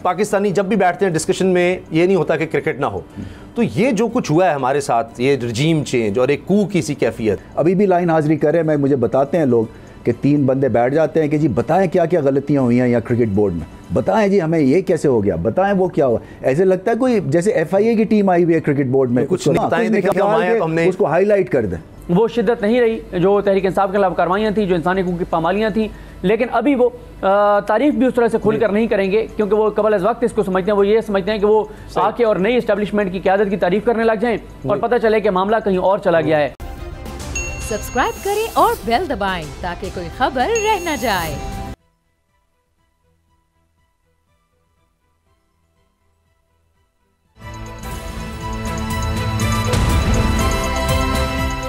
पाकिस्तानी जब भी बैठते हैं डिस्कशन में ये नहीं होता कि क्रिकेट ना हो। तो ये जो कुछ हुआ है हमारे साथ, ये रजीम चेंज और एक कू की सी कैफियत, अभी भी लाइन हाजिरी करें, मैं मुझे बताते हैं लोग कि 3 बंदे बैठ जाते हैं कि जी बताएं क्या क्या गलतियां हुई हैं या क्रिकेट बोर्ड में, बताएं जी हमें ये कैसे हो गया, बताएं वो क्या हुआ। ऐसे लगता है कोई जैसे FIA की टीम आई हुई है क्रिकेट बोर्ड में, कुछ हमने उसको हाईलाइट कर दें। वो शिद्दत नहीं रही जो तहरीक इंसाफ के खिलाफ कार्रवाइयाँ थी, जो इंसानी हकूक़ की पामालियाँ थी। लेकिन अभी वो तारीफ भी उस तरह से खुलकर नहीं करेंगे, क्योंकि वो कबल अज़ वक्त इसको समझते हैं। वो ये समझते हैं कि वो आके और नई एस्टेब्लिशमेंट की क़यादत की तारीफ करने लग जाएं और पता चले कि मामला कहीं और चला गया है। सब्सक्राइब करें और बेल दबाएं ताकि कोई खबर रह न जाए।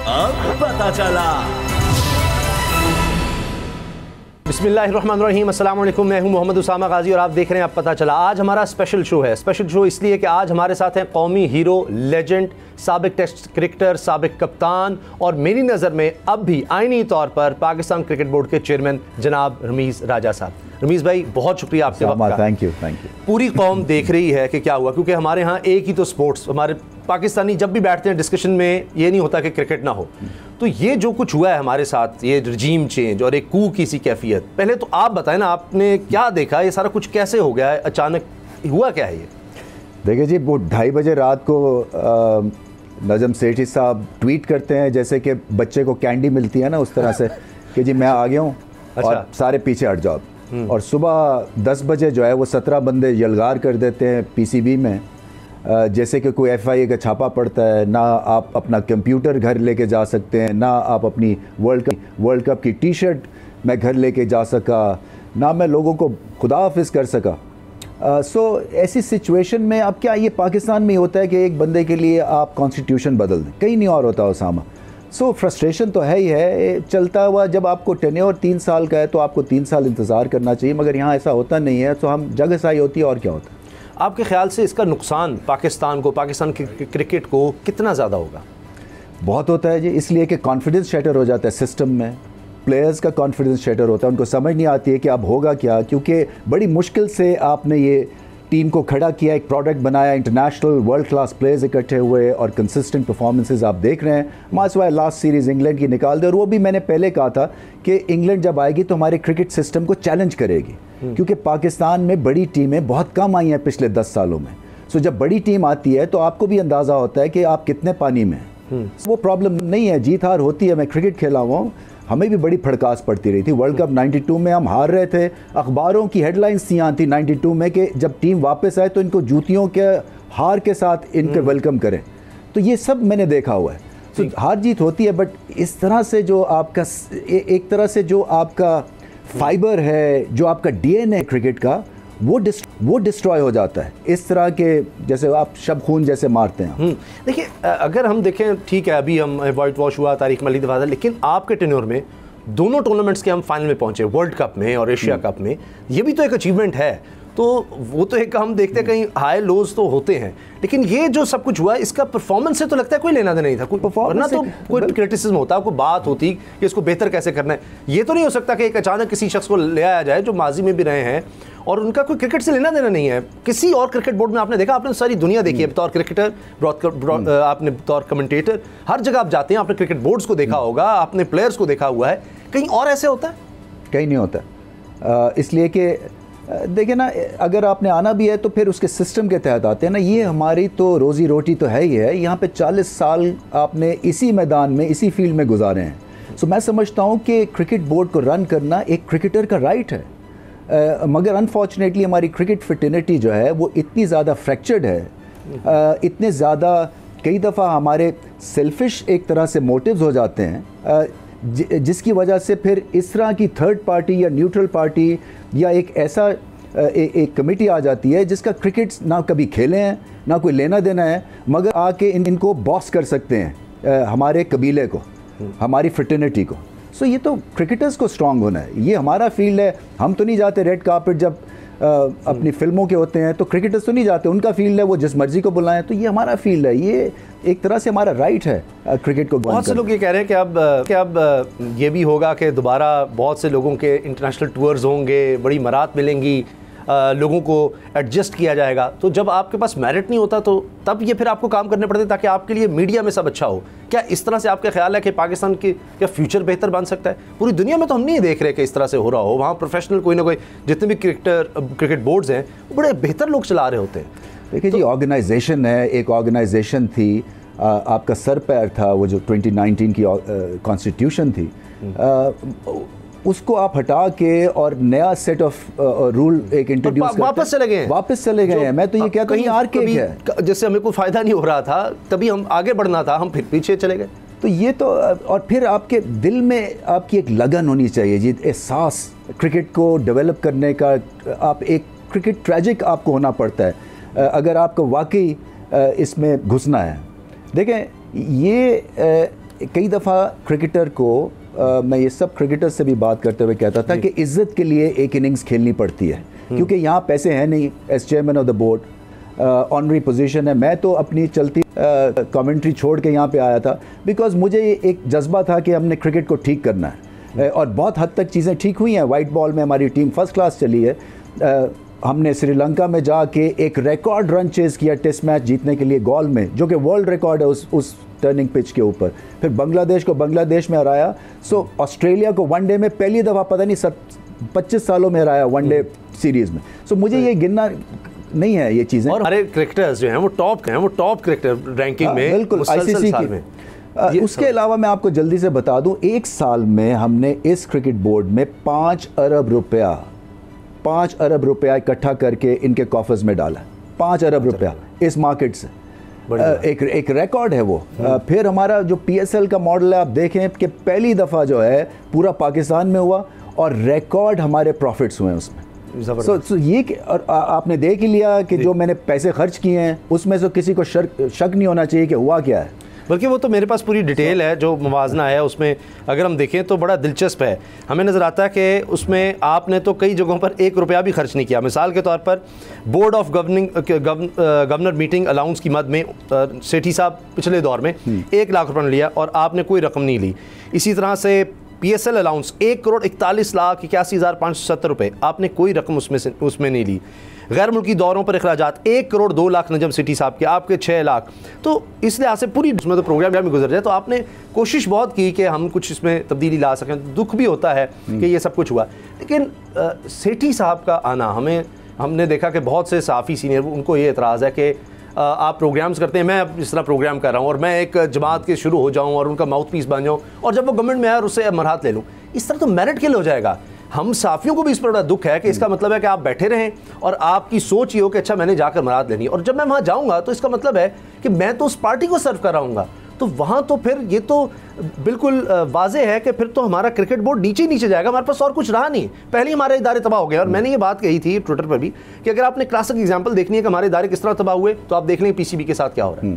अब पता चला। बिस्मिल्लाहिर्रहमानिर्रहीम, अस्सलाम वालेकुम। मैं हूं मोहम्मद उसामा गाजी और आप देख रहे हैं अब पता चला। आज हमारा स्पेशल शो है। स्पेशल शो इसलिए कि आज हमारे साथ हैं कौमी हीरो, लेजेंड, साबिक टेस्ट क्रिकेटर, साबिक कप्तान और मेरी नज़र में अब भी आईनी तौर पर पाकिस्तान क्रिकेट बोर्ड के चेयरमैन जनाब रमीज़ राजा साहब। रमीज़ भाई बहुत शुक्रिया आपके वक्त का। Thank you. पूरी कौम देख रही है कि क्या हुआ, क्योंकि हमारे यहाँ एक ही तो स्पोर्ट्स, हमारे पाकिस्तानी जब भी बैठते हैं डिस्कशन में ये नहीं होता कि क्रिकेट ना हो। तो ये जो कुछ हुआ है हमारे साथ, ये रजीम चेंज और एक कू की सी कैफियत, पहले तो आप बताएं ना, आपने क्या देखा, ये सारा कुछ कैसे हो गया है, अचानक हुआ क्या है ये? देखिए जी, वो 2:30 बजे रात को नजम सेठी साहब ट्वीट करते हैं जैसे कि बच्चे को कैंडी मिलती है ना, उस तरह से कि जी मैं आ गया हूँ और सारे पीछे हट जाओ। और सुबह 10 बजे जो है वो 17 बंदे यलगार कर देते हैं PCB में, जैसे कि कोई FIA का छापा पड़ता है। ना आप अपना कंप्यूटर घर लेके जा सकते हैं, ना आप अपनी वर्ल्ड कप की टी-शर्ट मैं घर लेके जा सका, ना मैं लोगों को खुदा हाफिज़ कर सका। ऐसी सिचुएशन में अब क्या, ये पाकिस्तान में होता है कि एक बंदे के लिए आप कॉन्स्टिट्यूशन बदल दें, कहीं नहीं और होता उसामा। फ्रस्ट्रेशन तो है ही है चलता हुआ। जब आपको टेन्योर 3 साल का है तो आपको 3 साल इंतज़ार करना चाहिए, मगर यहाँ ऐसा होता नहीं है, तो हम जगहसाई होती है और क्या होता है। आपके ख्याल से इसका नुकसान पाकिस्तान को, पाकिस्तान क्रिकेट को कितना ज़्यादा होगा? बहुत होता है जी, इसलिए कि कॉन्फिडेंस शैटर हो जाता है सिस्टम में, प्लेयर्स का कॉन्फिडेंस शैटर होता है, उनको समझ नहीं आती है कि अब होगा क्या, क्योंकि बड़ी मुश्किल से आपने ये टीम को खड़ा किया, एक प्रोडक्ट बनाया, इंटरनेशनल वर्ल्ड क्लास प्लेयर्स इकट्ठे हुए और कंसिस्टेंट परफॉर्मेंसेस आप देख रहे हैं। मासवाए लास्ट सीरीज़ इंग्लैंड की निकाल दे, और वो भी मैंने पहले कहा था कि इंग्लैंड जब आएगी तो हमारे क्रिकेट सिस्टम को चैलेंज करेगी, क्योंकि पाकिस्तान में बड़ी टीमें बहुत कम आई हैं पिछले 10 सालों में। जब बड़ी टीम आती है तो आपको भी अंदाज़ा होता है कि आप कितने पानी में हैं। वो प्रॉब्लम नहीं है, जीत हार होती है। मैं क्रिकेट खेला हुआ हूँ, हमें भी बड़ी फड़कास पड़ती रही थी। वर्ल्ड कप 92 में हम हार रहे थे, अखबारों की हेडलाइंस थी 92 में कि जब टीम वापस आए तो इनको जूतियों के हार के साथ इनके वेलकम करें। तो ये सब मैंने देखा हुआ है। तो हार जीत होती है, बट इस तरह से जो आपका एक तरह से जो आपका फाइबर है, जो आपका DNA है क्रिकेट का, वो डिस्ट्रॉय हो जाता है। इस तरह के जैसे आप शब खून जैसे मारते हैं। देखिए, अगर हम देखें, ठीक है अभी हम वाइट वॉश हुआ, तारिक मलिक दफादा, लेकिन आपके टेन्योर में दोनों टूर्नामेंट्स के हम फाइनल में पहुंचे, वर्ल्ड कप में और एशिया कप में। ये भी तो एक अचीवमेंट है। तो वो तो एक हम देखते हैं कहीं हाई लोज तो होते हैं, लेकिन ये जो सब कुछ हुआ इसका परफॉर्मेंस से तो लगता है कोई लेना देना नहीं था। कोई परफॉर्मेंस तो कोई क्रिटिसिज्म होता, कोई बात होती कि इसको बेहतर कैसे करना है। ये तो नहीं हो सकता कि एक अचानक किसी शख्स को ले आया जाए जो माजी में भी रहे हैं और उनका कोई क्रिकेट से लेना देना नहीं है। किसी और क्रिकेट बोर्ड में आपने देखा, आपने सारी दुनिया देखी है बतौर क्रिकेटर, आपने बतौर कमेंटेटर, हर जगह आप जाते हैं, आपने क्रिकेट बोर्ड्स को देखा होगा, आपने प्लेयर्स को देखा हुआ है। कहीं और ऐसे होता है? कहीं नहीं होता। इसलिए कि देखिए ना, अगर आपने आना भी है तो फिर उसके सिस्टम के तहत आते हैं ना। ये हमारी तो रोज़ी रोटी तो है ही है। यहाँ पे 40 साल आपने इसी मैदान में, इसी फील्ड में गुजारे हैं। मैं समझता हूँ कि क्रिकेट बोर्ड को रन करना एक क्रिकेटर का राइट है। मगर अनफॉर्चुनेटली हमारी क्रिकेट फिटर्निटी जो है वो इतनी ज़्यादा फ्रैक्चर्ड है, इतने ज़्यादा कई दफ़ा हमारे सेल्फिश एक तरह से मोटिव्स हो जाते हैं, जिसकी वजह से फिर इस तरह की थर्ड पार्टी या न्यूट्रल पार्टी या एक ऐसा एक कमेटी आ जाती है जिसका क्रिकेट ना कभी खेले हैं, ना कोई लेना देना है, मगर आके इनको बॉस कर सकते हैं हमारे कबीले को, हमारी फ्रेटर्निटी को। ये तो क्रिकेटर्स को स्ट्रांग होना है, ये हमारा फील्ड है। हम तो नहीं जाते रेड कार्पेट जब अपनी फिल्मों के होते हैं, तो क्रिकेटर्स तो नहीं जाते, उनका फील्ड है, वो जिस मर्जी को बुलाएं। तो ये हमारा फील्ड है, ये एक तरह से हमारा राइट है क्रिकेट को। बहुत से लोग ये कह रहे हैं कि अब ये भी होगा कि दोबारा बहुत से लोगों के इंटरनेशनल टूर्स होंगे, बड़ी मरात मिलेंगी। लोगों को एडजस्ट किया जाएगा। तो जब आपके पास मेरिट नहीं होता तो तब ये फिर आपको काम करने पड़ते ताकि आपके लिए मीडिया में सब अच्छा हो। क्या इस तरह से आपका ख्याल है कि पाकिस्तान की क्या फ्यूचर बेहतर बन सकता है? पूरी दुनिया में तो हम नहीं देख रहे कि इस तरह से हो रहा हो। वहाँ प्रोफेशनल कोई ना कोई जितने भी क्रिकेट बोर्ड्स हैं वो बड़े बेहतर लोग चला रहे होते हैं। देखिए जी, ऑर्गेनाइजेशन है, एक ऑर्गेनाइजेशन थी, आपका सर पैर था वो जो 2019 की कॉन्स्टिट्यूशन थी, उसको आप हटा के और नया सेट ऑफ रूल एक इंट्रोड्यूस वापस चले गए हैं। मैं तो ये कहता हूँ यार कि जैसे हमें कोई फायदा नहीं हो रहा था तभी हम आगे बढ़ना था, हम फिर पीछे चले गए। तो ये तो, और फिर आपके दिल में आपकी एक लगन होनी चाहिए जी, एहसास क्रिकेट को डेवलप करने का। आप एक क्रिकेट ट्रैजिक आपको होना पड़ता है अगर आपको वाकई इसमें घुसना है। देखें, ये कई दफ़ा क्रिकेटर को मैं ये सब क्रिकेटर से भी बात करते हुए कहता था कि इज़्ज़त के लिए एक इनिंग्स खेलनी पड़ती है, क्योंकि यहाँ पैसे हैं नहीं। As chairman of the board honorary position है। मैं तो अपनी चलती कमेंट्री छोड़ के यहाँ पे आया था बिकॉज मुझे एक जज्बा था कि हमने क्रिकेट को ठीक करना है, और बहुत हद तक चीज़ें ठीक हुई हैं। वाइट बॉल में हमारी टीम फर्स्ट क्लास चली है। हमने श्रीलंका में जाके एक रिकॉर्ड रन चेज़ किया टेस्ट मैच जीतने के लिए गॉल में, जो कि वर्ल्ड रिकॉर्ड है उस टर्निंग पिच के ऊपर। फिर बांग्लादेश को बांग्लादेश में हराया। सो ऑस्ट्रेलिया को वनडे में पहली दफ़ा पता नहीं 25 सालों में हराया वनडे सीरीज़ में। सो मुझे ये गिनना नहीं है ये चीज़ें। और हमारे क्रिकेटर्स जो हैं वो टॉप क्रिकेटर रैंकिंग में, बिल्कुल आईसीसी की। उसके अलावा मैं आपको जल्दी से बता दूं, एक साल में हमने इस क्रिकेट बोर्ड में 5 अरब रुपया इकट्ठा करके इनके कॉफर्स में डाला। 5 अरब रुपया इस मार्केट से, एक रिकॉर्ड है वो। फिर हमारा जो PSL का मॉडल है, आप देखें कि पहली दफ़ा जो है पूरा पाकिस्तान में हुआ और रिकॉर्ड हमारे प्रॉफिट्स हुए उसमें। So, ये और आपने देख ही लिया कि जो मैंने पैसे खर्च किए हैं उसमें से किसी को शक नहीं होना चाहिए कि हुआ क्या है। बल्कि वो तो मेरे पास पूरी डिटेल है, जो मुवाजना है उसमें अगर हम देखें तो बड़ा दिलचस्प है। हमें नज़र आता है कि उसमें आपने तो कई जगहों पर 1 रुपया भी खर्च नहीं किया। मिसाल के तौर पर board of governor meeting allowance की मद में सेठी साहब पिछले दौर में 1 लाख रुपये लिया और आपने कोई रकम नहीं ली। इसी तरह से PSL अलाउंस 1,41,81,570 रुपये, आपने कोई रकम उसमें नहीं ली। गैर मुल्की दौरों पर अखराजात 1,02,00,000 नजम सिटी साहब के, आपके 6 लाख। तो इस लिहाज से पूरी इसमें तो प्रोग्राम में गुजर जाए। तो आपने कोशिश बहुत की कि हम कुछ इसमें तब्दीली ला सकें। दुख भी होता है कि ये सब कुछ हुआ, लेकिन सेठी साहब का आना, हमने देखा कि बहुत से सहाफ़ी सीनियर उनको ये एतराज़ है कि आप प्रोग्राम्स करते हैं, मैं इस तरह प्रोग्राम कर रहा हूँ और मैं एक जमात के शुरू हो जाऊँ और उनका माउथ पीस बन जाऊँ और जब वो गवर्नमेंट में आए और उससे मरहत ले लूँ। इस तरह तो मेरिट किल हो जाएगा। हम साफियों को भी इस पर बड़ा दुख है कि इसका मतलब है कि आप बैठे रहें और आपकी सोच ये हो कि अच्छा मैंने जाकर मराद लेनी, और जब मैं वहाँ जाऊँगा तो इसका मतलब है कि मैं तो उस पार्टी को सर्व कर रहा हूँगा। तो वहाँ तो फिर ये तो बिल्कुल वाज़ेह है कि फिर तो हमारा क्रिकेट बोर्ड नीचे जाएगा, हमारे पास और कुछ रहा नहीं। पहले ही हमारे इदारे तबाह हो गए। और मैंने ये बात कही थी ट्विटर पर भी कि अगर आपने क्लासिक एग्जाम्पल देखनी है कि हमारे इदारे किस तरह तबाह हुए, तो आप देख लें PCB के साथ क्या हो रहा है।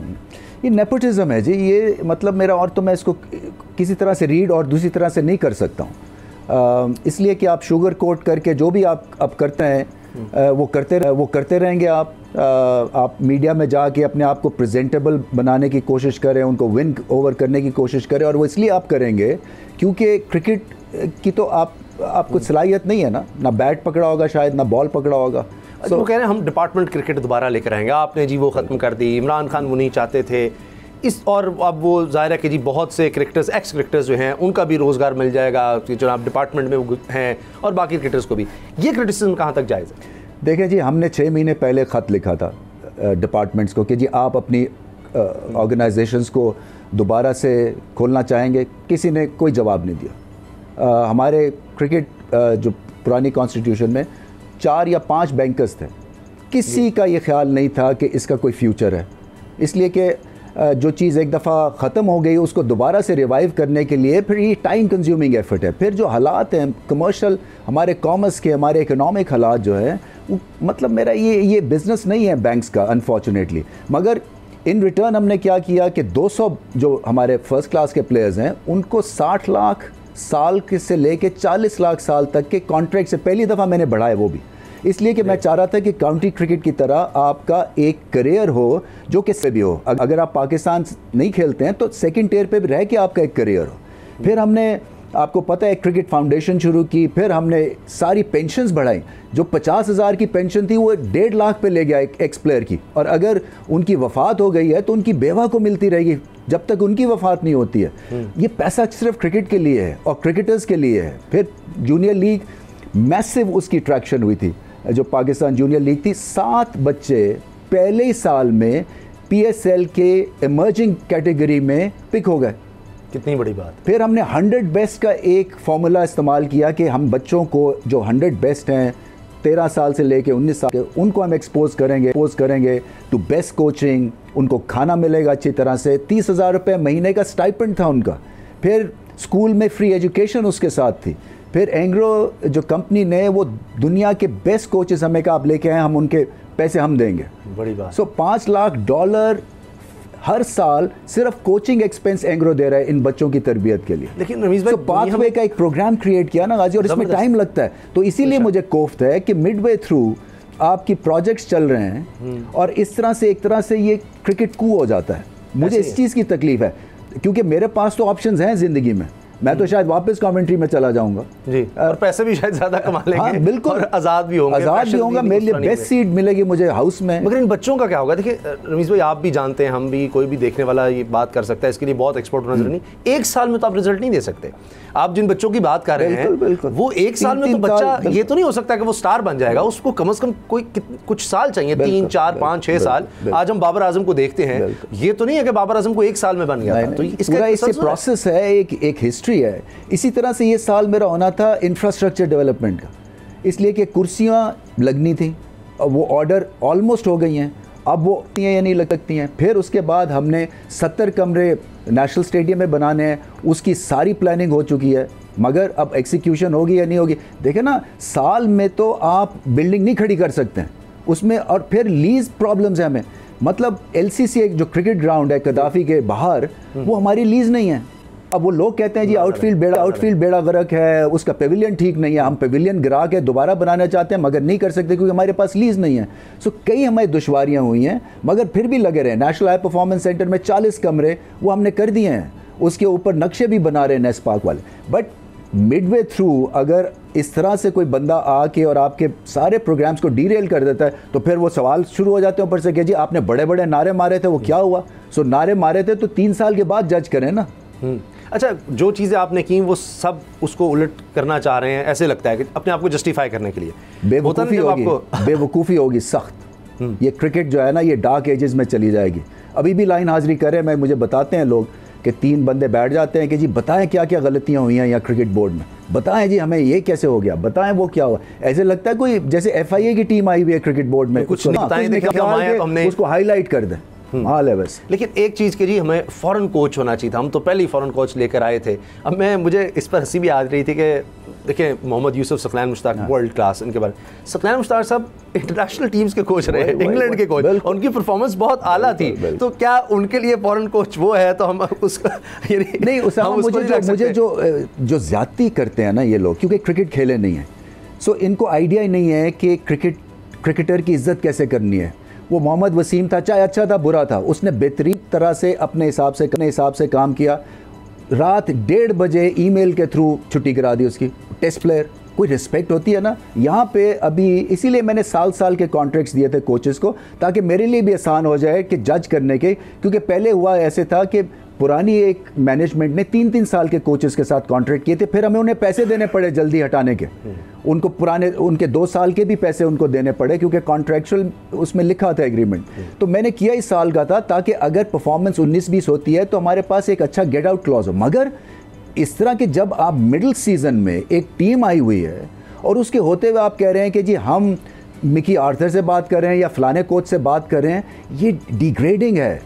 ये नेपोटिज्म है जी, ये मतलब मेरा, और तो मैं इसको किसी तरह से रीड और दूसरी तरह से नहीं कर सकता हूँ। इसलिए कि आप शुगर कोट करके जो भी आप अब करते हैं वो करते रहेंगे। आप मीडिया में जाके अपने आप को प्रेजेंटेबल बनाने की कोशिश करें, उनको विन ओवर करने की कोशिश करें, और वो इसलिए आप करेंगे क्योंकि क्रिकेट की तो आपको सलाहियत नहीं है ना बैट पकड़ा होगा शायद, ना बॉल पकड़ा होगा। वो कह रहे हैं हम डिपार्टमेंट क्रिकेट दोबारा लेकर आएंगे। आपने जी वो ख़त्म कर दी, इमरान खान वो नहीं चाहते थे और अब वो ज़ाहिर है कि जी बहुत से क्रिकेटर्स, एक्स क्रिकेटर्स जो हैं उनका भी रोज़गार मिल जाएगा जो आप डिपार्टमेंट में वो हैं, और बाकी क्रिकेटर्स को भी। ये क्रिटिसिज्म कहाँ तक जायज़ है? देखें जी, हमने 6 महीने पहले ख़त लिखा था डिपार्टमेंट्स को कि जी आप अपनी ऑर्गेनाइजेशंस को दोबारा से खोलना चाहेंगे। किसी ने कोई जवाब नहीं दिया। हमारे क्रिकेट जो पुरानी कॉन्स्टिट्यूशन में 4 या 5 बैंकर्स थे, किसी का ये ख्याल नहीं था कि इसका कोई फ्यूचर है। इसलिए कि जो चीज़ एक दफ़ा ख़त्म हो गई उसको दोबारा से रिवाइव करने के लिए फिर ये टाइम कंज्यूमिंग एफर्ट है। फिर जो हालात हैं कमर्शियल, हमारे कॉमर्स के, हमारे इकोनॉमिक हालात जो है, मतलब मेरा ये बिज़नेस नहीं है बैंक्स का अनफॉर्चुनेटली। मगर इन रिटर्न हमने क्या किया कि 200 जो हमारे फर्स्ट क्लास के प्लेयर्स हैं उनको 60 लाख साल के से लेके 40 लाख साल तक के कॉन्ट्रैक्ट से पहली दफ़ा मैंने बढ़ाए, वो भी इसलिए कि मैं चाह रहा था कि काउंटी क्रिकेट की तरह आपका एक करियर हो जो कि से भी हो। अगर आप पाकिस्तान नहीं खेलते हैं तो सेकंड टियर पे भी रह के आपका एक करियर हो। फिर हमने आपको पता है क्रिकेट फाउंडेशन शुरू की, फिर हमने सारी पेंशन्स बढ़ाई। जो 50,000 की पेंशन थी वो 1.5 लाख पे ले गया एक एक्स प्लेयर की, और अगर उनकी वफात हो गई है तो उनकी बेवा को मिलती रहेगी जब तक उनकी वफात नहीं होती है। ये पैसा सिर्फ क्रिकेट के लिए है और क्रिकेटर्स के लिए है। फिर जूनियर लीग मैसिव उसकी ट्रैक्शन हुई थी, जो पाकिस्तान जूनियर लीग थी। 7 बच्चे पहले ही साल में PSL के इमर्जिंग कैटेगरी में पिक हो गए। कितनी बड़ी बात। फिर हमने 100 बेस्ट का एक फॉर्मूला इस्तेमाल किया कि हम बच्चों को जो 100 बेस्ट हैं 13 साल से लेके 19 साल के, उनको हम एक्सपोज करेंगे टू बेस्ट कोचिंग, उनको खाना मिलेगा अच्छी तरह से। 30,000 रुपये महीने का स्टाइपेंड था उनका। फिर स्कूल में फ्री एजुकेशन उसके साथ थी। फिर एंग्रो जो कंपनी ने वो दुनिया के बेस्ट कोचेस हमें कहा आप लेके आए, हम उनके पैसे हम देंगे। बड़ी बात। सो $5 लाख हर साल सिर्फ कोचिंग एक्सपेंस एंग्रो दे रहा है इन बच्चों की तरबियत के लिए। लेकिन रमीज भाई, पाथवे का एक प्रोग्राम क्रिएट किया ना गाजी, और इसमें टाइम लगता है। तो इसीलिए मुझे कोफ्त है कि मिडवे थ्रू आपकी प्रोजेक्ट्स चल रहे हैं और इस तरह से एक तरह से ये क्रिकेट कू हो जाता है। मुझे इस चीज़ की तकलीफ है क्योंकि मेरे पास तो ऑप्शंस हैं ज़िंदगी में। मैं तो शायद वापस कमेंट्री में चला जाऊंगा जी, और पैसे भी शायद ज्यादा कमा लेंगे। हाँ, बिल्कुल, और आजाद भी होंगे, मेरे लिए बेस्ट सीट मिलेगी मुझे हाउस में। मगर इन बच्चों का क्या होगा? देखिए रमीज भाई, आप भी जानते हैं, हम भी, कोई भी देखने वाला ये बात कर सकता है, इसके लिए बहुत एक्सपर्ट होना जरूरी नहीं। 1 साल में तो आप रिजल्ट नहीं दे सकते। आप जिन बच्चों की बात कर रहे हैं वो 1 साल में तो बच्चा ये तो नहीं हो सकता कि वो स्टार बन जाएगा। उसको कम से कम कोई कुछ साल चाहिए, 3, 4, 5, 6 साल। आज हम बाबर आजम को देखते हैं, ये तो नहीं है कि बाबर आजम को 1 साल में बन गया था। तो इसका प्रोसेस है, एक हिस्ट्री है। इसी तरह से ये साल मेरा होना था इंफ्रास्ट्रक्चर डेवलपमेंट का, इसलिए कि कुर्सियां लगनी थी, अब वो ऑर्डर ऑलमोस्ट हो गई हैं, अब वो या नहीं लग सकती हैं। फिर उसके बाद हमने 70 कमरे नेशनल स्टेडियम में बनाने हैं, उसकी सारी प्लानिंग हो चुकी है, मगर अब एग्जीक्यूशन होगी या नहीं होगी। देखें ना, साल में तो आप बिल्डिंग नहीं खड़ी कर सकते हैं उसमें, और फिर लीज प्रॉब्लम्स है हमें। मतलब LCC जो क्रिकेट ग्राउंड है कदाफी के बाहर, वो हमारी लीज नहीं है। अब वो लोग कहते हैं जी आउटफील्ड बेड़ा गर्क है, उसका पेविलियन ठीक नहीं है, हम पेविलियन गिरा के दोबारा बनाना चाहते हैं मगर नहीं कर सकते क्योंकि हमारे पास लीज नहीं है। सो कई हमारी दुश्वारियां हुई हैं, मगर फिर भी लगे रहे। नेशनल हाई परफॉर्मेंस सेंटर में 40 कमरे वो हमने कर दिए हैं, उसके ऊपर नक्शे भी बना रहे हैं नेस पार्क वाले। बट मिडवे थ्रू अगर इस तरह से कोई बंदा आके और आपके सारे प्रोग्राम्स को डीरेल कर देता है तो फिर वो सवाल शुरू हो जाते हैं ऊपर से कि जी आपने बड़े बड़े नारे मारे थे, वो क्या हुआ? सो नारे मारे थे तो 3 साल के बाद जज करें ना। अच्छा, जो चीज़ें आपने की वो सब उसको उलट करना चाह रहे हैं, ऐसे लगता है कि अपने आप को जस्टिफाई करने के लिए। बेवकूफ़ी होगी सख्त। ये क्रिकेट जो है ना, ये डार्क एजेस में चली जाएगी। अभी भी लाइन हाजिरी करें, मुझे बताते हैं लोग कि 3 बंदे बैठ जाते हैं कि जी बताएं क्या क्या गलतियां हुई हैं यहाँ क्रिकेट बोर्ड में, बताएं जी हमें ये कैसे हो गया, बताएं वो क्या हुआ। ऐसे लगता है कोई जैसे FIA की टीम आई हुई है क्रिकेट बोर्ड में, कुछ बताएं, उसको हाईलाइट कर दें। हाल है बस। लेकिन एक चीज़ के जी, हमें फॉरेन कोच होना चाहिए था। हम तो पहले ही फॉरेन कोच लेकर आए थे। अब मुझे इस पर हंसी भी आ रही थी कि देखिए मोहम्मद यूसुफ, सकलैन मुश्ताक, वर्ल्ड क्लास। इनके बारे में सकलैन मुश्ताक साहब इंटरनेशनल टीम्स के कोच रहे, इंग्लैंड के कोच, उनकी परफॉर्मेंस बहुत आला थी। तो क्या उनके लिए फॉरेन कोच वो है तो हम उसका नहीं, मुझे जो ज्यादती करते हैं ना ये लोग, क्योंकि क्रिकेट खेले नहीं है, सो इनको आइडिया ही नहीं है कि क्रिकेटर की इज्जत कैसे करनी है। वो मोहम्मद वसीम था, चाहे अच्छा था बुरा था, उसने बेहतरीन तरह से अपने हिसाब से काम किया। रात 1:30 बजे ईमेल के थ्रू छुट्टी करा दी उसकी। टेस्ट प्लेयर, कोई रिस्पेक्ट होती है ना यहाँ पे। अभी इसीलिए मैंने साल के कॉन्ट्रैक्ट्स दिए थे कोचेस को, ताकि मेरे लिए भी आसान हो जाए कि जज करने के। क्योंकि पहले हुआ ऐसे था कि पुरानी एक मैनेजमेंट ने 3-3 साल के कोचेस के साथ कॉन्ट्रैक्ट किए थे, फिर हमें उन्हें पैसे देने पड़े जल्दी हटाने के। उनको उनके 2 साल के भी पैसे उनको देने पड़े क्योंकि कॉन्ट्रैक्चुअल उसमें लिखा था एग्रीमेंट। तो मैंने किया इस साल का था ताकि अगर परफॉर्मेंस 19-20 होती है तो हमारे पास एक अच्छा गेट आउट क्लॉज हो। मगर इस तरह के जब आप मिडिल सीजन में एक टीम आई हुई है और उसके होते हुए आप कह रहे हैं कि जी हम मिकी आर्थर से बात कर रहे हैं या फलाने कोच से बात कर रहे हैं, ये डिग्रेडिंग है।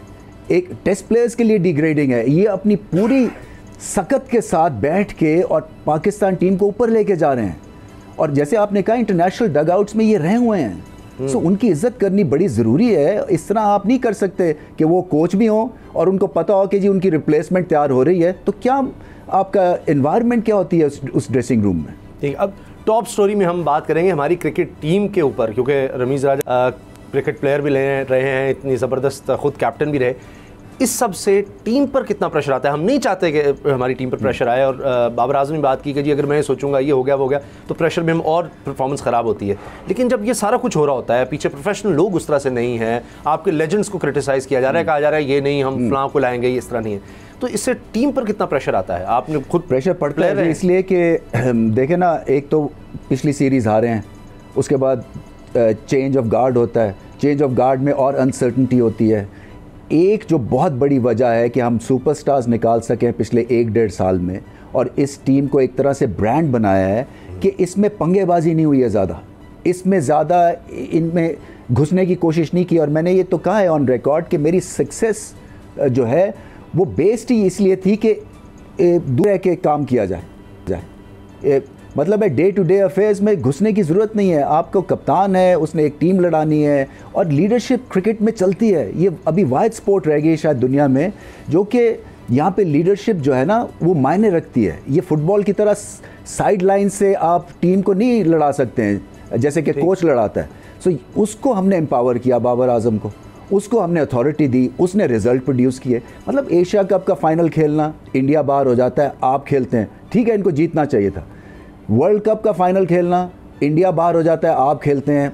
एक टेस्ट प्लेयर्स के लिए डिग्रेडिंग है। ये अपनी पूरी सकत के साथ बैठ के और पाकिस्तान टीम को ऊपर लेके जा रहे हैं। और जैसे आपने कहा इंटरनेशनल डगआउट्स में ये रहे हुए हैं, सो उनकी इज्जत करनी बड़ी ज़रूरी है। इस तरह आप नहीं कर सकते कि वो कोच भी हो और उनको पता हो कि जी उनकी रिप्लेसमेंट तैयार हो रही है, तो क्या आपका एनवायरनमेंट क्या होती है उस ड्रेसिंग रूम में। ठीक, अब टॉप स्टोरी में हम बात करेंगे हमारी क्रिकेट टीम के ऊपर, क्योंकि रमीज़ राजा क्रिकेट प्लेयर भी रहे हैं, इतनी ज़बरदस्त खुद कैप्टन भी रहे। इस सब से टीम पर कितना प्रेशर आता है? हम नहीं चाहते कि हमारी टीम पर प्रेशर आए, और बाबर आजम ने बात की कि जी अगर मैं सोचूंगा ये हो गया वो हो गया तो प्रेशर में हम और परफॉर्मेंस ख़राब होती है। लेकिन जब ये सारा कुछ हो रहा होता है, पीछे प्रोफेशनल लोग उस तरह से नहीं है, आपके लेजेंड्स को क्रिटिसाइज़ किया जा रहा है, कहा जा रहा है ये नहीं हम फलां को लाएंगे, ये इस तरह नहीं है, तो इससे टीम पर कितना प्रेशर आता है? आपने खुद प्रेशर पड़ता है इसलिए कि देखें ना, एक तो पिछली सीरीज़ हारे हैं, उसके बाद चेंज ऑफ गार्ड होता है, चेंज ऑफ गार्ड में और अनसर्टनिटी होती है। एक जो बहुत बड़ी वजह है कि हम सुपरस्टार्स निकाल सकें पिछले 1-1.5 साल में, और इस टीम को एक तरह से ब्रांड बनाया है कि इसमें पंगेबाजी नहीं हुई है ज़्यादा, इसमें ज़्यादा इनमें घुसने की कोशिश नहीं की। और मैंने ये तो कहा है ऑन रिकॉर्ड कि मेरी सक्सेस जो है वो बेस्ड ही इसलिए थी कि दूर रह के काम किया जाए। मतलब है डे टू डे अफेयर्स में घुसने की ज़रूरत नहीं है। आपको कप्तान है, उसने एक टीम लड़ानी है, और लीडरशिप क्रिकेट में चलती है। ये अभी वाइड स्पोर्ट रह गई शायद दुनिया में जो कि यहाँ पे लीडरशिप जो है ना वो मायने रखती है। ये फुटबॉल की तरह साइड लाइन से आप टीम को नहीं लड़ा सकते हैं जैसे कि कोच लड़ाता है। सो उसको हमने एम्पावर किया, बाबर आजम को, उसको हमने अथॉरिटी दी, उसने रिजल्ट प्रोड्यूस किए। मतलब एशिया कप का फाइनल खेलना, इंडिया बाहर हो जाता है, आप खेलते हैं, ठीक है, इनको जीतना चाहिए था। वर्ल्ड कप का फाइनल खेलना, इंडिया बाहर हो जाता है, आप खेलते हैं।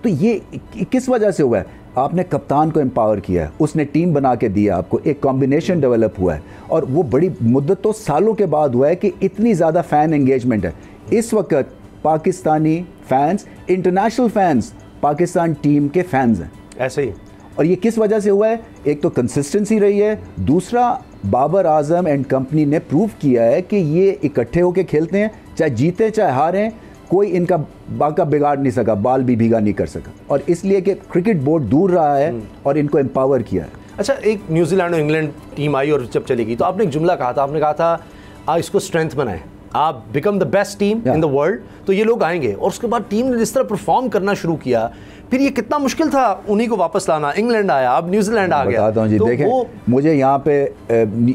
तो ये किस वजह से हुआ है? आपने कप्तान को एम्पावर किया है, उसने टीम बना के दिया, आपको एक कॉम्बिनेशन डेवलप हुआ है, और वो बड़ी मुद्दतों सालों के बाद हुआ है कि इतनी ज़्यादा फ़ैन एंगेजमेंट है। इस वक्त Pakistani fans, international fans Pakistan team के फैंस हैं, ऐसे ही। और ये किस वजह से हुआ है? एक तो कंसिस्टेंसी रही है, दूसरा बाबर आजम एंड कंपनी ने प्रूव किया है कि ये इकट्ठे होकर खेलते हैं, चाहे जीते चाहे हारें, कोई इनका बाका बिगाड़ नहीं सका, बाल भी भीगा नहीं कर सका। और इसलिए कि क्रिकेट बोर्ड दूर रहा है और इनको एम्पावर किया है। अच्छा, एक न्यूजीलैंड और इंग्लैंड टीम आई और जब चली गई तो आपने एक जुमला कहा था, आपने कहा था आप इसको स्ट्रेंथ बनाएं, आप become the best team in the world, तो ये लोग आएंगे। और उसके बाद टीम ने जिस तरह परफॉर्म करना शुरू किया, फिर ये कितना मुश्किल था उन्हीं को वापस लाना। इंग्लैंड आया, अब न्यूजीलैंड आ गया। बताता हूँ जी, तो देखें मुझे यहाँ पे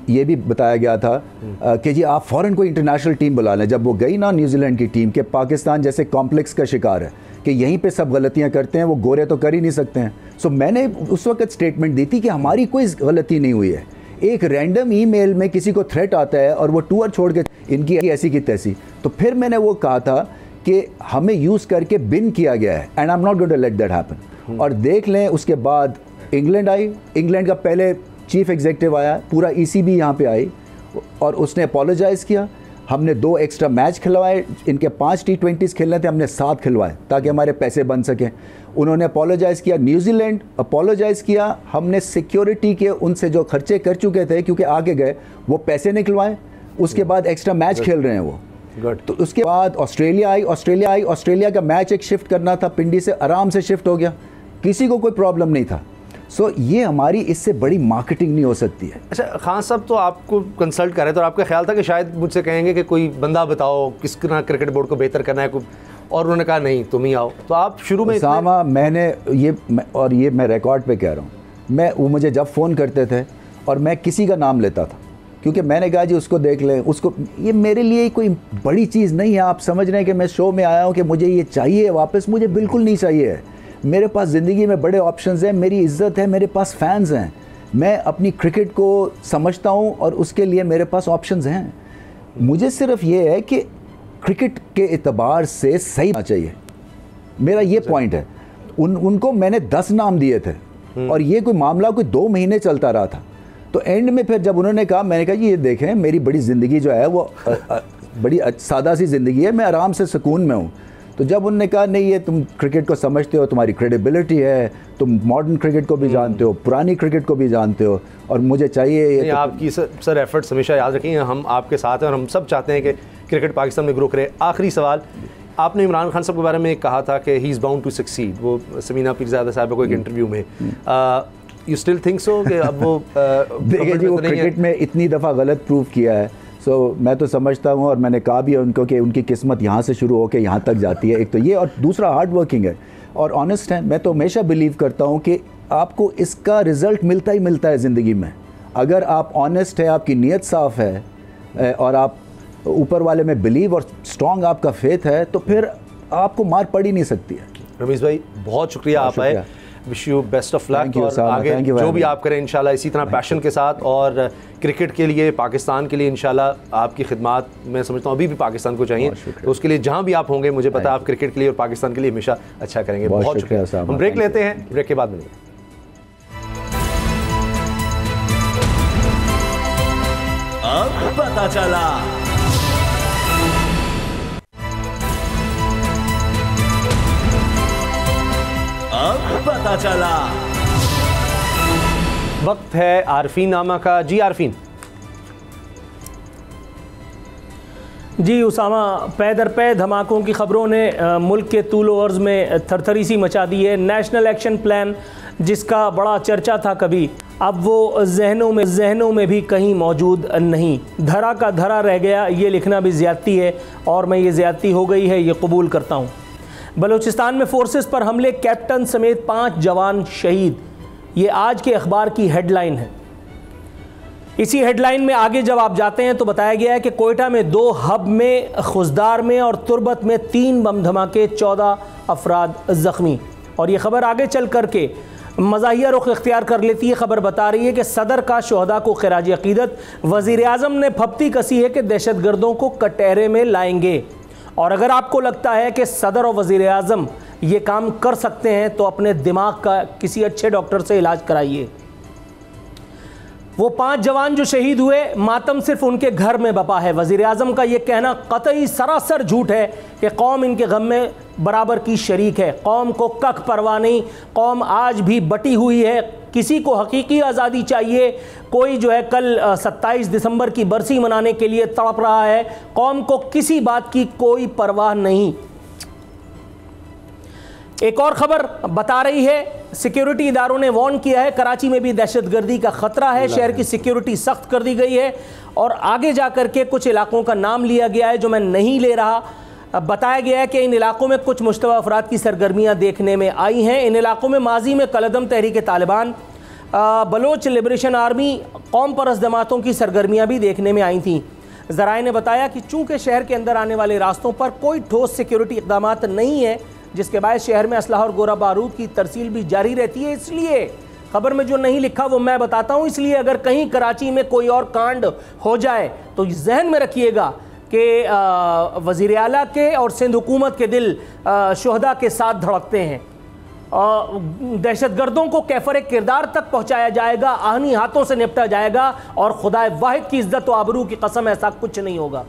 ये भी बताया गया था कि जी आप फ़ौरन कोई इंटरनेशनल टीम बुला लें। जब वो गई ना न्यूजीलैंड की टीम, के पाकिस्तान जैसे कॉम्प्लेक्स का शिकार है कि यहीं पे सब गलतियाँ करते हैं, वो गोरे तो कर ही नहीं सकते हैं। सो मैंने उस वक्त स्टेटमेंट दी थी कि हमारी कोई गलती नहीं हुई है। एक रैंडम ईमेल में किसी को थ्रेट आता है और वो टूर छोड़ के इनकी ऐसी की तैसी, तो फिर मैंने वो कहा था कि हमें यूज़ करके बिन किया गया है, and I am not going to let that happen. और देख लें, उसके बाद इंग्लैंड आई, इंग्लैंड का पहले चीफ एग्जीक्यूटिव आया, पूरा ECB यहाँ पे आई और उसने अपोलोजाइज़ किया। हमने 2 एक्स्ट्रा मैच खिलवाए, इनके 5 T20s खेलने थे, हमने 7 खिलवाए ताकि हमारे पैसे बन सकें। उन्होंने अपोलोजाइज़ किया, न्यूजीलैंड अपोलोजाइज़ किया, हमने सिक्योरिटी के उनसे जो खर्चे कर चुके थे क्योंकि आगे गए, वो पैसे निकलवाए। उसके बाद एक्स्ट्रा मैच खेल रहे हैं वो। तो उसके बाद ऑस्ट्रेलिया आई, ऑस्ट्रेलिया का मैच एक शिफ्ट करना था, पिंडी से आराम से शिफ्ट हो गया, किसी को कोई प्रॉब्लम नहीं था। सो ये हमारी इससे बड़ी मार्केटिंग नहीं हो सकती है। अच्छा खान साहब, तो आपको कंसल्ट कर रहे थे और आपका ख्याल था कि शायद मुझसे कहेंगे कि कोई बंदा बताओ किस तरह क्रिकेट बोर्ड को बेहतर करना है, और उन्होंने कहा नहीं तुम ही आओ। तो आप शुरू में सामा मैंने ये मैं रिकॉर्ड पे कह रहा हूँ, वो मुझे जब फ़ोन करते थे और मैं किसी का नाम लेता था, क्योंकि मैंने कहा जी उसको देख लें, उसको, ये मेरे लिए कोई बड़ी चीज़ नहीं है। आप समझ रहे हैं कि मैं शो में आया हूँ कि मुझे ये चाहिए वापस, मुझे बिल्कुल नहीं चाहिए। मेरे पास ज़िंदगी में बड़े ऑप्शंस हैं, मेरी इज़्ज़त है, मेरे पास फैंस हैं, मैं अपनी क्रिकेट को समझता हूँ और उसके लिए मेरे पास ऑप्शंस हैं। मुझे सिर्फ ये है कि क्रिकेट के एतबार से सही होना चाहिए, मेरा ये पॉइंट है। उनको मैंने 10 नाम दिए थे और ये कोई मामला कोई 2 महीने चलता रहा था। तो एंड में फिर जब उन्होंने कहा, मैंने कहा ये देखें मेरी बड़ी ज़िंदगी जो है वो बड़ी सादा सी ज़िंदगी है, मैं आराम से सुकून में हूँ। तो जब उन्होंने कहा नहीं ये तुम क्रिकेट को समझते हो, तुम्हारी क्रेडिबिलिटी है, तुम मॉडर्न क्रिकेट को भी जानते हो, पुरानी क्रिकेट को भी जानते हो, और मुझे चाहिए ये तो आपकी सर एफर्ट्स हमेशा याद रखें, हम आपके साथ हैं और हम सब चाहते हैं कि क्रिकेट पाकिस्तान में ग्रो करे। आखिरी सवाल, आपने इमरान खान साहब के बारे में कहा था कि he is bound to succeed, वो समीना पीरज़ादा साहब को एक इंटरव्यू में, यू स्टिल थिंक सो कि अब वो देखिए जी वो क्रिकेट में इतनी दफ़ा गलत प्रूव किया है। सो मैं तो समझता हूँ और मैंने कहा भी उनको कि उनकी किस्मत यहाँ से शुरू होकर यहाँ तक जाती है। एक तो ये, और दूसरा हार्ड वर्किंग है और ऑनेस्ट है। मैं तो हमेशा बिलीव करता हूँ कि आपको इसका रिज़ल्ट मिलता ही मिलता है ज़िंदगी में। अगर आप ऑनेस्ट है, आपकी नीयत साफ़ है और आप ऊपर वाले में बिलीव और स्ट्रॉन्ग आपका फेथ है, तो फिर आपको मार पड़ ही नहीं सकती है। रमीज़ भाई बहुत शुक्रिया, आप आए। Wish you best of luck, और आगे जो भी आप करें इंशाल्लाह इसी तरह पैशन के साथ, और क्रिकेट के लिए, पाकिस्तान के लिए इंशाल्लाह आपकी खिदमत मैं समझता हूँ अभी भी पाकिस्तान को चाहिए, तो उसके लिए जहाँ भी आप होंगे मुझे पता है आप क्रिकेट के लिए और पाकिस्तान के लिए हमेशा अच्छा करेंगे। बहुत शुक्रिया। हम ब्रेक लेते हैं, ब्रेक के बाद मिलेंगे। अब पता चला। अब पता चला। वक्त है आरफीन नामा का। जी आरफीन। जी उसामा, पै दर पै धमाकों की खबरों ने मुल्क के तूलो अर्ज़ में थरथरी सी मचा दी है। नेशनल एक्शन प्लान जिसका बड़ा चर्चा था कभी, अब वो जहनों में भी कहीं मौजूद नहीं, धरा का धरा रह गया। ये लिखना भी ज़्यादती है, और मैं ये ज़्यादती हो गई है ये कबूल करता हूँ। बलूचिस्तान में फोर्सेस पर हमले, कैप्टन समेत 5 जवान शहीद, ये आज के अखबार की हेडलाइन है। इसी हेडलाइन में आगे जब आप जाते हैं तो बताया गया है कि कोयटा में 2 हब में, खुजदार में और तुर्बत में 3 बम धमाके, 14 अफराद ज़ख्मी। और ये खबर आगे चल करके मज़ाहिया रुख इख्तियार कर लेती है। खबर बता रही है कि सदर का शोहदा को खिराज अकीदत, वज़ीर आज़म ने फप्ती कसी है कि दहशतगर्दों को कटहरे में लाएंगे। और अगर आपको लगता है कि सदर और वज़ीर आज़म ये काम कर सकते हैं तो अपने दिमाग का किसी अच्छे डॉक्टर से इलाज कराइए। वो 5 जवान जो शहीद हुए, मातम सिर्फ उनके घर में बपा है। वज़ीर आज़म का ये कहना कतई सरासर झूठ है कि कौम इनके गम में बराबर की शरीक है। कौम को कख परवाह नहीं, कौम आज भी बटी हुई है। किसी को हकीकी आज़ादी चाहिए, कोई जो है कल 27 दिसंबर की बरसी मनाने के लिए तड़प रहा है। कौम को किसी बात की कोई परवाह नहीं। एक और खबर बता रही है, सिक्योरिटी इदारों ने वार्न किया है, कराची में भी दहशतगर्दी का खतरा है। शहर की सिक्योरिटी सख्त कर दी गई है, और आगे जाकर के कुछ इलाकों का नाम लिया गया है जो मैं नहीं ले रहा। बताया गया है कि इन इलाकों में कुछ मुश्तबा अफराद की सरगर्मियां देखने में आई हैं। इन इलाकों में माजी में कलदम तहरीक तालिबान, बलोच लिबरेशन आर्मी, कौम परस्त जमातों की सरगर्मियां भी देखने में आई थीं। ज़राए ने बताया कि चूँकि शहर के अंदर आने वाले रास्तों पर कोई ठोस सिक्योरिटी इक़दाम नहीं है, जिसके बाद शहर में असलहा और गोला बारूद की तरसील भी जारी रहती है। इसलिए खबर में जो नहीं लिखा वो मैं बताता हूँ। इसलिए अगर कहीं कराची में कोई और कांड हो जाए तो जहन में रखिएगा कि वज़ीर आला के और सिंध हुकूमत के दिल शोहदा के साथ धड़कते हैं। दहशतगर्दों को कैफर किरदार तक पहुँचाया जाएगा, आहनी हाथों से निपटा जाएगा, और खुदा वाहिद की इज्जत व आबरू की कसम ऐसा कुछ नहीं होगा।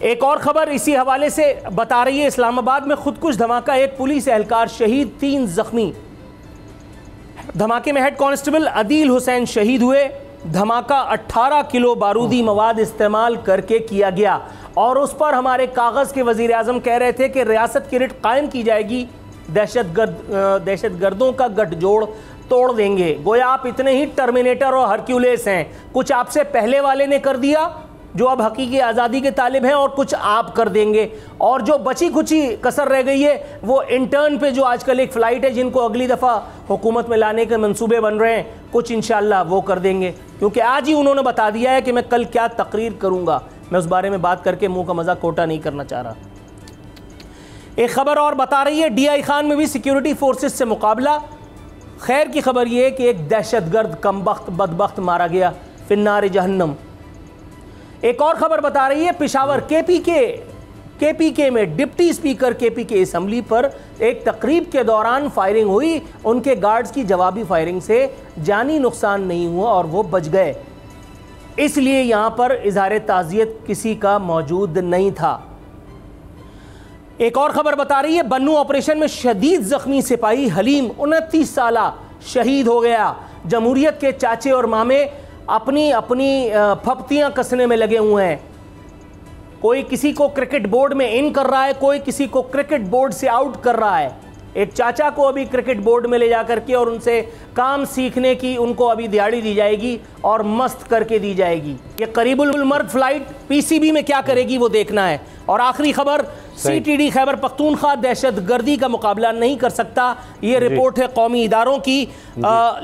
एक और खबर इसी हवाले से बता रही है, इस्लामाबाद में खुदकुश धमाका, 1 पुलिस एहलकार शहीद, 3 जख्मी। धमाके में हेड कांस्टेबल अदील हुसैन शहीद हुए। धमाका 18 किलो बारूदी मवाद इस्तेमाल करके किया गया, और उस पर हमारे कागज़ के वज़ीर आज़म कह रहे थे कि रियासत की रिट कायम की जाएगी, दहशतगर्दों का गठजोड़ तोड़ देंगे। गोया आप इतने ही टर्मिनेटर और हरक्यूलेस हैं, कुछ आपसे पहले वाले ने कर दिया जो अब हकीकी आज़ादी के तालिब हैं, और कुछ आप कर देंगे। और जो बची कुची कसर रह गई है वो इंटर्न पे जो आजकल एक फ़्लाइट है जिनको अगली दफ़ा हुकूमत में लाने के मंसूबे बन रहे हैं, कुछ इंशाअल्लाह वो कर देंगे, क्योंकि आज ही उन्होंने बता दिया है कि मैं कल क्या तकरीर करूँगा। मैं उस बारे में बात करके मुँह का मज़ा कोटा नहीं करना चाह रहा। एक खबर और बता रही है, DI खान में भी सिक्योरिटी फोर्सेस से मुकाबला। खैर की खबर ये है कि एक दहशतगर्द कमबख्त बदबख्त मारा गया, फिन्नार जहन्नम। एक और खबर बता रही है, पेशावर KPK में डिप्टी स्पीकर KPK असम्बली पर एक तकरीब के दौरान फायरिंग हुई। उनके गार्ड्स की जवाबी फायरिंग से जानी नुकसान नहीं हुआ और वो बच गए, इसलिए यहां पर इजहार ताज़ियत किसी का मौजूद नहीं था। एक और खबर बता रही है, बन्नू ऑपरेशन में शदीद जख्मी सिपाही हलीम 29 साला शहीद हो गया। जमहूरियत के चाचे और मामे अपनी फप्तियां कसने में लगे हुए हैं। कोई किसी को क्रिकेट बोर्ड में इन कर रहा है, कोई किसी को क्रिकेट बोर्ड से आउट कर रहा है। एक चाचा को अभी क्रिकेट बोर्ड में ले जा करके और उनसे काम सीखने की उनको अभी दिहाड़ी दी जाएगी और मस्त करके दी जाएगी। ये करीबुल मर्द फ्लाइट PCB में क्या करेगी वो देखना है। और आखिरी खबर, CTD खैबर पख्तूनख्वा दहशतगर्दी का मुकाबला नहीं कर सकता। ये रिपोर्ट है कौमी इदारों की,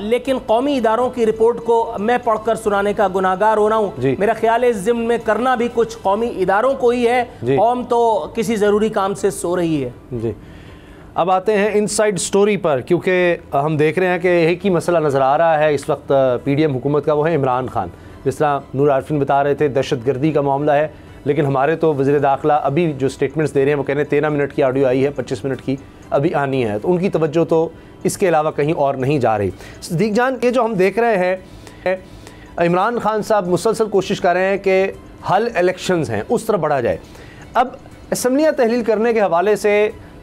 लेकिन कौमी इदारों की रिपोर्ट को मैं पढ़कर सुनाने का गुनाहगार हो रहा हूँ। मेरा ख्याल है इस ज़िम्न में करना भी कुछ कौमी इदारों को ही है। कौम तो किसी ज़रूरी काम से सो रही है। जी अब आते हैं इनसाइड स्टोरी पर, क्योंकि हम देख रहे हैं कि एक ही मसला नज़र आ रहा है इस वक्त पीडीएम हुकूमत का, वो है इमरान खान। जिस तरह नूर आरफिन बता रहे थे दहशतगर्दी का मामला है, लेकिन हमारे तो वज़ीर दाखिला अभी जो स्टेटमेंट्स दे रहे हैं वो कह रहे हैं 13 मिनट की ऑडियो आई है, 25 मिनट की अभी आनी है, तो उनकी तवज्जो तो इसके अलावा कहीं और नहीं जा रही। सदीक जान, ये जो हम देख रहे हैं इमरान खान साहब मुसलसल कोशिश कर रहे हैं कि हल इलेक्शंस हैं उस तरफ बढ़ा जाए। अब असम्बलियाँ तहलील करने के हवाले से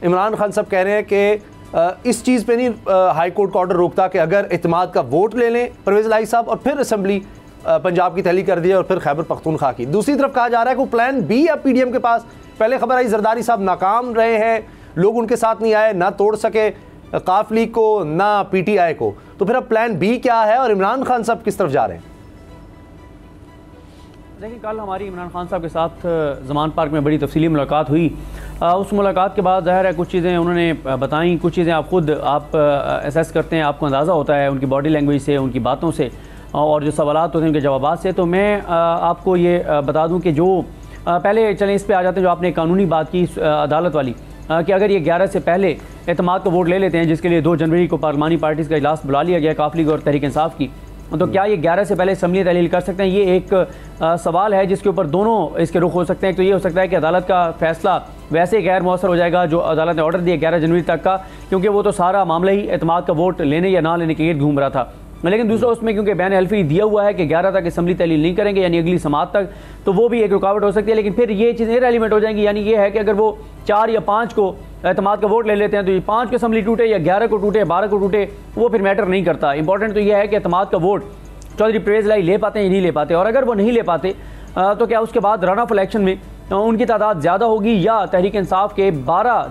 इमरान खान साहब कह रहे हैं कि इस चीज़ पे नहीं हाई कोर्ट का ऑर्डर रोकता कि अगर इत्तेमाद का वोट ले लें परवेज़ इलाही साहब और फिर असम्बली पंजाब की तहलील कर दी और फिर खैबर पख्तूनख्वा की। दूसरी तरफ कहा जा रहा है कि प्लान बी अब पीडीएम के पास, पहले खबर आई जरदारी साहब नाकाम रहे हैं, लोग उनके साथ नहीं आए, ना तोड़ सके काफ लीग को ना पीटीआई को, तो फिर अब प्लान बी क्या है और इमरान खान साहब किस तरफ जा रहे हैं? देखिए, कल हमारी इमरान खान साहब के साथ ज़मान पार्क में बड़ी तफसीली मुलाकात हुई। उस मुलाकात के बाद ज़ाहिर है कुछ चीज़ें उन्होंने बताई, कुछ चीज़ें आप खुद एसेस करते हैं, आपको अंदाज़ा होता है उनकी बॉडी लैंग्वेज से, उनकी बातों से और जो सवालात होते हैं उनके जवाब से। तो मैं आपको ये बता दूं कि जो पहले चलें इस पे आ जाते हैं, जो आपने कानूनी बात की अदालत वाली, कि अगर ये 11 से पहले एतमाद का वोट ले लेते हैं, जिसके लिए 2 जनवरी को पार्लिमानी पार्टीज़ का इजलास बुला लिया गया काफ लीग और तहरीक इंसाफ की, तो क्या ये 11 से पहले असम्बली तहलील कर सकते हैं? ये एक सवाल है जिसके ऊपर दोनों इसके रुख हो सकते हैं। तो ये हो सकता है कि अदालत का फैसला वैसे गैर मौसर हो जाएगा जो अदालत ने ऑर्डर दिया 11 जनवरी तक का, क्योंकि वो तो सारा मामला ही एतमाद का वोट लेने या ना लेने के गिर्द घूम रहा था। लेकिन दूसरा उसमें क्योंकि बैन हल्फी दिया हुआ है कि 11 तक असम्बली तहलील नहीं करेंगे, यानी अगली समात तक, तो वो भी एक रुकावट हो सकती है। लेकिन फिर ये चीज़ें इररिलेवेंट हो जाएंगी, यानी ये है कि अगर वो 4 या 5 को एतमाद का वोट ले लेते हैं तो ये 5 को असम्बली टूटे या 11 को टूटे, 12 को टूटे, वो फिर मैटर नहीं करता। इंपॉर्टेंट तो यह है कि एतमाद का वोट चौधरी परवेज़ इलाही ले पाते हैं या नहीं ले पाते, और अगर वो नहीं ले पाते तो क्या उसके बाद रन ऑफ इलेक्शन में उनकी तादाद ज़्यादा होगी या तहरीक इंसाफ के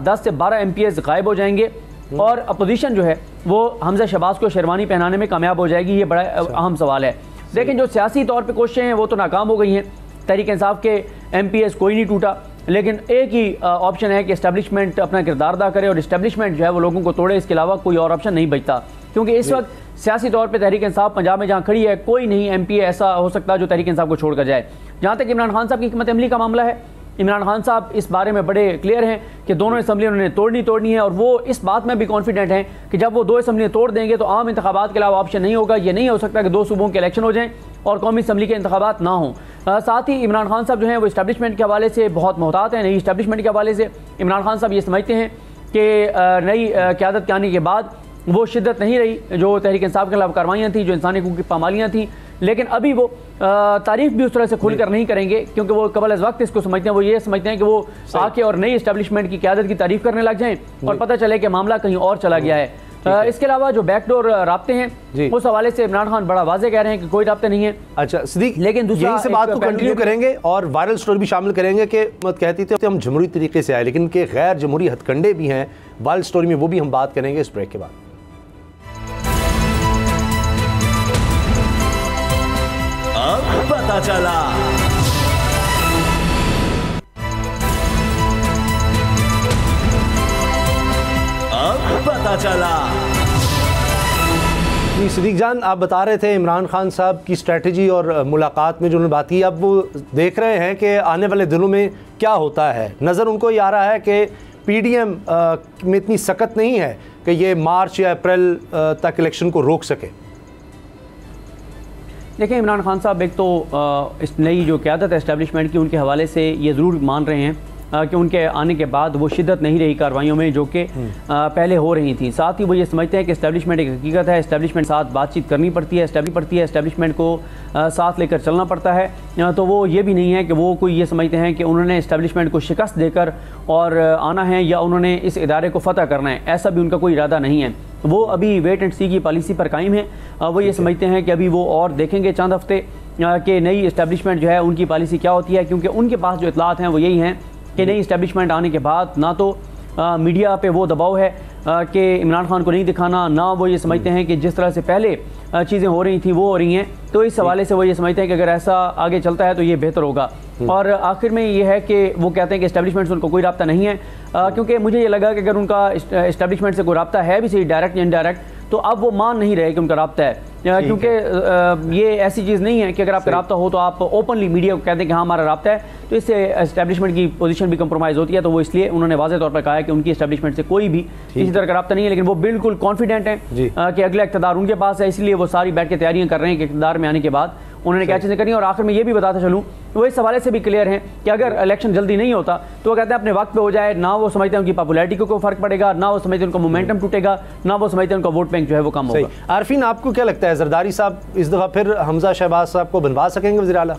10 से 12 MPs गायब हो जाएंगे और अपोजिशन जो है वो हमजा शहबाज को शेरवानी पहनाने में कामयाब हो जाएगी? ये बड़ा अहम सवाल है। लेकिन जो सियासी तौर पे कोशिशें हैं वो तो नाकाम हो गई हैं। तहरीक इंसाफ के MPs कोई नहीं टूटा, लेकिन एक ही ऑप्शन है कि इस्टेब्लिशमेंट अपना किरदार अदा करे और इस्टेब्लिशमेंट जो है वो लोगों को तोड़े, इसके अलावा कोई और ऑप्शन नहीं बचता। क्योंकि इस वक्त सियासी तौर पे तहरीक इंसाफ पंजाब में जहाँ खड़ी है, कोई नहीं MPA ऐसा हो सकता जो तहरीक इंसाफ को छोड़कर जाए। जहाँ तक इमरान खान साहब की हिकमत अमली का मामला है, इमरान खान साहब इस बारे में बड़े क्लियर हैं कि दोनों असम्बली उन्होंने तोड़नी है, और वो इस बात में भी कॉन्फिडेंट हैं कि जब वो 2 असम्बलियाँ तोड़ देंगे तो आम इंतखाबात के अलावा ऑप्शन नहीं होगा। ये नहीं हो सकता कि 2 सूबों के इलेक्शन हो जाएँ और कौमी असम्बली के इंतखाबात ना हों। साथ ही इमरान खान साहब जो हैं वो इस्टेब्लिशमेंट के हवाले से बहुत मोहतात हैं। नई इस्टेब्लिशमेंट के हवाले से इमरान खान साहब ये समझते हैं कि नई क़यादत के आने के बाद वो शिद्दत नहीं रही जो तहरीक इंसाफ के खिलाफ कार्रवाइयाँ थी, जो इंसानी हकूक़ की पामालियाँ थी, लेकिन अभी वो तारीफ भी उस तरह से खुलकर नहीं करेंगे, क्योंकि वो कबल अज़ वक्त इसको समझते हैं। वो ये समझते हैं कि वो आके और नई इस्टेब्लिशमेंट की क़यादत की तारीफ करने लग जाएं और पता चले कि मामला कहीं और चला गया है। इसके अलावा जो बैकडोर राब्ते हैं उस हवाले से इमरान खान बड़ा वाज़े कह रहे हैं कि कोई राब्ते नहीं है। अच्छा सदीक, लेकिन दूसरा यहीं से बात को कंटिन्यू करेंगे और वायरल स्टोरी भी शामिल करेंगे कि मत कहती थी हम जमहूरी तरीके से आए, लेकिन के गैर जमहूरी हथकंडे भी हैं वायरल स्टोरी में, वो भी हम बात करेंगे इस ब्रेक के बाद। अब पता चला। अब पता चला। जी सदीक जान, आप बता रहे थे इमरान खान साहब की स्ट्रेटजी और मुलाकात में जो उन्होंने बात की, अब वो देख रहे हैं कि आने वाले दिनों में क्या होता है। नज़र उनको ये आ रहा है कि पीडीएम में इतनी सख्त नहीं है कि ये मार्च या अप्रैल तक इलेक्शन को रोक सके। देखिए, इमरान खान साहब एक तो इस नई जो क़यादत है इस्टेब्लिशमेंट की, उनके हवाले से ये ज़रूर मान रहे हैं कि उनके आने के बाद वो शिद्दत नहीं रही कार्रवाइयों में जो कि पहले हो रही थी। साथ ही वो ये समझते हैं कि इस्टेब्लिशमेंट एक हकीकत है, इस्टेब्लिशमेंट साथ बातचीत करनी पड़ती है, इस्टेब्लिशमेंट को साथ लेकर चलना पड़ता है। तो वो ये भी नहीं है कि वो कोई ये समझते हैं कि उन्होंने इस्टेब्लिशमेंट को शिकस्त देकर और आना है या उन्होंने इस इदारे को फ़तह करना है, ऐसा भी उनका कोई इरादा नहीं है। वो अभी वेट एंड सी की पॉलिसी पर कायम है। वो ये समझते हैं कि अभी वो और देखेंगे चंद हफ्ते कि नई इस्टेब्लिशमेंट जो है उनकी पॉलिसी क्या होती है, क्योंकि उनके पास जो इतलात हैं वो यही हैं कि नई इस्टेब्लिशमेंट आने के बाद ना तो मीडिया पे वो दबाव है कि इमरान खान को नहीं दिखाना, ना वो ये समझते हैं कि जिस तरह से पहले चीज़ें हो रही थी वो हो रही हैं। तो इस हवाले से वो ये समझते हैं कि अगर ऐसा आगे चलता है तो ये बेहतर होगा। और आखिर में ये है कि वो कहते हैं कि इस्टेब्लिशमेंट से उनको कोई रब्ता नहीं है, क्योंकि मुझे ये लगा कि अगर उनका इस्टेब्लिशमेंट से कोई रब्ता है भी सही डायरेक्ट या इनडायरेक्ट, तो अब वो मान नहीं रहे कि उनका राब्ता है, क्योंकि ये ऐसी चीज़ नहीं है कि अगर आपका राब्ता हो तो आप ओपनली मीडिया को कहते हैं कि हाँ हमारा राब्ता है, तो इससे एस्टैब्लिशमेंट की पोजीशन भी कंप्रोमाइज़ होती है। तो वो इसलिए उन्होंने वाज़ेह तौर पर कहा है कि उनकी एस्टैब्लिशमेंट से कोई भी किसी तरह का राब्ता नहीं है, लेकिन वो बिल्कुल कॉन्फिडेंट हैं कि अगला इक़्तिदार उनके पास है, इसलिए वो सारी बैठ के तैयारियाँ कर रहे हैं कि इक़्तिदार में आने के बाद उन्होंने क्या चीज़ें करनी है। और आखिर में ये भी बताता चलूँ वो इस हवाले से भी क्लियर हैं कि अगर इलेक्शन जल्दी नहीं होता तो वो कहते हैं अपने वक्त पे हो जाए, ना वो समझते हैं उनकी पॉपुलैरिटी को कोई फर्क पड़ेगा, ना वो समझते हैं उनका मोमेंटम टूटेगा, ना वो समझते हैं उनका वोट बैंक जो है वो कम होगा। आरफीन, आपको क्या लगता है जरदारी साहब इस दफ़ा फिर हमजा शहबाज साहब को बनवा सकेंगे वज़ीर आला?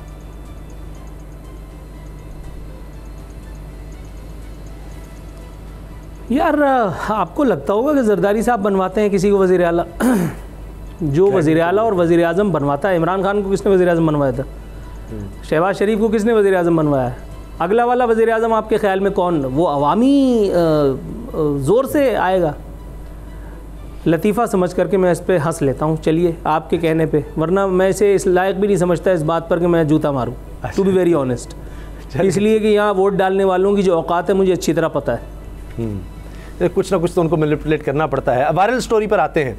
यार आपको लगता होगा कि जरदारी साहब बनवाते हैं किसी को वज़ीर आला? जो वज़ीर आला और वज़ीर आज़म बनवाता है, इमरान खान को किसने वज़ीर आज़म बनवाया था? शहबाज शरीफ को किसने वज़ीर आज़म बनवाया है? अगला वाला वज़ीर आज़म आपके ख्याल में कौन? वो अवामी ज़ोर से आएगा? लतीफ़ा समझ करके मैं इस पर हंस लेता हूँ, चलिए आपके कहने पे, वरना मैं इसे इस लायक भी नहीं समझता इस बात पर कि मैं जूता मारूँ, टू बी वेरी ऑनेस्ट। इसलिए कि यहाँ वोट डालने वालों की जो औकात है मुझे अच्छी तरह पता है। कुछ ना कुछ तो उनको मैनिपुलेट करना पड़ता है। वायरल स्टोरी पर आते हैं।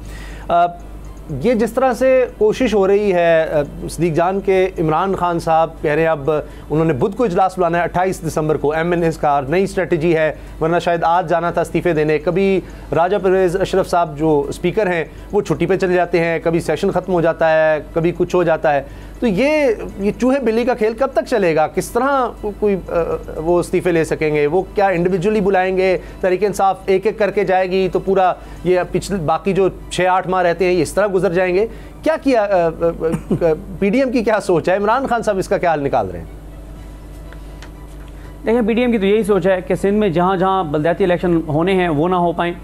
ये जिस तरह से कोशिश हो रही है सिद्दीक जान के, इमरान खान साहब कह रहे हैं अब उन्होंने बुध को इजलास बुलाना है 28 दिसंबर को, MNS का नई स्ट्रेटजी है, वरना शायद आज जाना था इस्तीफ़े देने। कभी राजा परवेज़ अशरफ साहब जो स्पीकर हैं वो छुट्टी पे चले जाते हैं, कभी सेशन ख़त्म हो जाता है, कभी कुछ हो जाता है। तो ये चूहे बिल्ली का खेल कब तक चलेगा? किस तरह कोई वो इस्तीफ़े ले सकेंगे? वो क्या इंडिविजुअली बुलाएंगे? तहरीक इंसाफ एक एक करके जाएगी तो पूरा ये पिछले बाकी जो 6-8 माह रहते हैं ये इस तरह गुजर जाएंगे? क्या किया PDM की क्या सोच है? इमरान खान साहब इसका क्या हल निकाल रहे हैं? देखिए PDM की तो यही सोच है कि सिंध में जहाँ जहाँ बलदियाती इलेक्शन होने हैं वो ना हो पाएँ।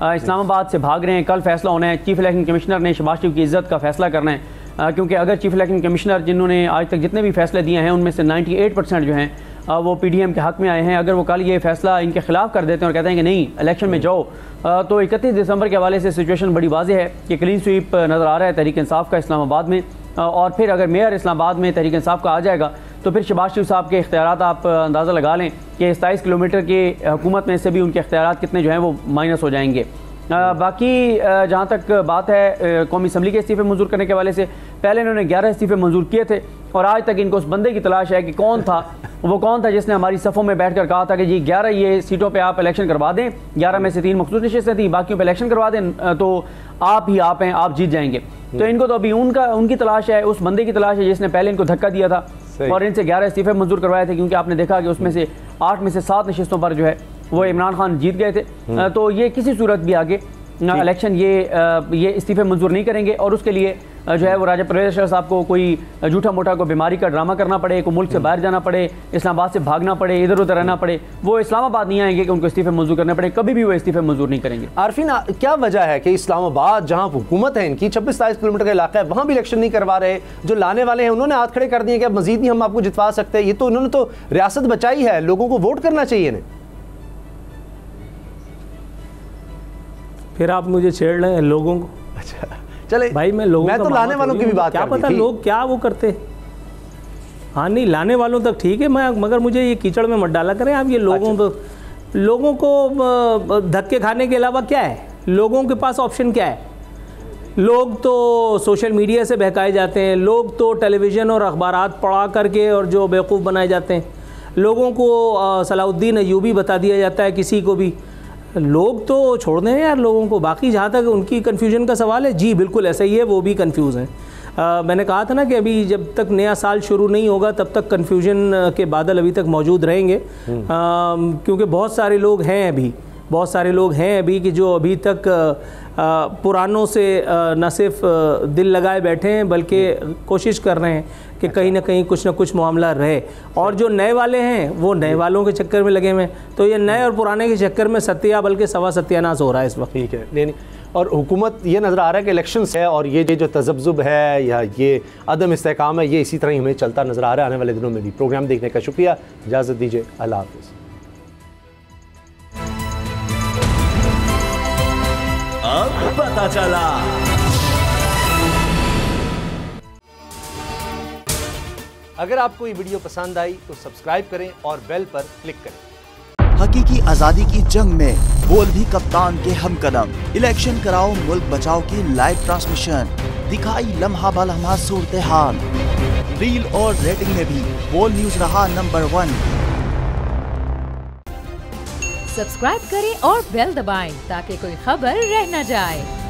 इस्लामाबाद से भाग रहे हैं, कल फैसला होना है, चीफ इलेक्शन कमिश्नर ने शहबाज शरीफ की इज़्ज़त का फैसला करना है, क्योंकि अगर चीफ इलेक्शन कमिश्नर जिन्होंने आज तक जितने भी फैसले दिए हैं उनमें से 98% जो हैं वो PDM के हक में आए हैं, अगर वो कल ये फैसला इनके खिलाफ कर देते हैं और कहते हैं कि नहीं इलेक्शन में जाओ, तो 31 दिसंबर के हवाले से सिचुएशन बड़ी वाज़ेह है कि क्लीन स्वीप नज़र आ रहा है तहरीक इंसाफ का इस्लामाबाद में। और फिर अगर मेयर इस्लामाबाद में तहरीक इंसाफ का आ जाएगा तो फिर शहबाज शरीफ साहब के इख्तियारात आप अंदाज़ा लगा लें कि 27 किलोमीटर की हुकूमत में से भी उनके इख्तियारात कितने जो हैं वो माइनस हो जाएंगे। बाकी जहाँ तक बात है कौमी असम्बली के इस्तीफ़े मंजूर करने के हवाले से, पहले इन्होंने 11 इस्तीफ़े मंजूर किए थे और आज तक इनको उस बंदे की तलाश है कि कौन था जिसने हमारी सफ़ों में बैठकर कहा था कि जी 11 ये सीटों पे आप इलेक्शन करवा दें, 11 में से 3 मखसूस नशिस्तें थी, बाकियों पे इलेक्शन करवा दें तो आप हैं, आप जीत जाएंगे। तो इनको तो अभी उनकी तलाश है, उस बंदे की तलाश है जिसने पहले इनको धक्का दिया था और इनसे 11 इस्तीफ़े मंजूर करवाए थे, क्योंकि आपने देखा कि उसमें से 8 में से 7 नशिस्तों पर जो है वो इमरान खान जीत गए थे। तो ये किसी सूरत भी आगे इलेक्शन ये इस्तीफ़े मंजूर नहीं करेंगे और उसके लिए जो है वो राजा परवेज़ अशरफ साहब को कोई झूठा मोटा को बीमारी का ड्रामा करना पड़े, को मुल्क से बाहर जाना पड़े, इस्लामाबाद से भागना पड़े, इधर उधर रहना पड़े, वो इस्लामाबाद नहीं आएंगे कि उनको इस्तीफ़े मंजूर करने पड़े, कभी भी वो इस्तीफ़े मंजूर नहीं करेंगे। आरफीन, क्या वजह है कि इस्लामाबाद जहाँ हुकूमत है इनकी 26-27 किलोमीटर का इलाका है, वहाँ भी इलेक्शन नहीं करवा रहे? जो लाने वाले हैं उन्होंने हाथ खड़े कर दिए कि अब मजीद नहीं हम आपको जितवा सकते। ये तो उन्होंने तो रियासत बचाई है, लोगों को वोट करना चाहिए ना। फिर आप मुझे छेड़ रहे हैं लोगों को। अच्छा चले भाई, मैं तो लाने वालों की भी बात क्या पता लोग क्या वो करते। हाँ नहीं, लाने वालों तक ठीक है, मगर मुझे ये कीचड़ में मत डाला करें आप। ये लोगों को धक्के खाने के अलावा क्या है? लोगों के पास ऑप्शन क्या है? लोग तो सोशल मीडिया से बहकाए जाते हैं, लोग तो टेलीविज़न और अखबारात पढ़ा करके और जो बेवकूफ़ बनाए जाते हैं, लोगों को सलाउद्दीन अयूबी बता दिया जाता है किसी को भी। लोग तो छोड़ दें यार लोगों को। बाकी जहाँ तक उनकी कन्फ्यूजन का सवाल है, जी बिल्कुल ऐसा ही है, वो भी कंफ्यूज हैं। मैंने कहा था ना कि अभी जब तक नया साल शुरू नहीं होगा तब तक कन्फ्यूजन के बादल अभी तक मौजूद रहेंगे, क्योंकि बहुत सारे लोग हैं अभी कि जो अभी तक पुरानों से न सिर्फ दिल लगाए बैठे हैं बल्कि कोशिश कर रहे हैं कि कहीं ना कहीं कुछ ना कुछ मामला रहे, और जो नए वाले हैं वो नए वालों के चक्कर में लगे हुए हैं। तो ये नए और पुराने के चक्कर में सत्या बल्कि सवा सत्यानाश हो रहा है इस वक्त। ठीक है, नहीं और हुकूमत ये नज़र आ रहा है कि इलेक्शंस है और ये जो तज़ब्ज़ुब है या ये अदम इस्तेहकाम है ये इसी तरह ही हमें चलता नज़र आ रहा है आने वाले दिनों में भी। प्रोग्राम देखने का शुक्रिया, इजाज़त दीजिए, अल्लाह हाफ़िज़। अब पता चला। अगर आपको ये वीडियो पसंद आई तो सब्सक्राइब करें और बेल पर क्लिक करें। हकीकी आजादी की जंग में बोल भी कप्तान के हम कदम। इलेक्शन कराओ मुल्क बचाओ की लाइव ट्रांसमिशन, दिखाई लम्हा बलम्हा सूरत हाल। रील और रेटिंग में भी बोल न्यूज रहा नंबर 1। सब्सक्राइब करें और बेल दबाएं ताकि कोई खबर रह न जाए।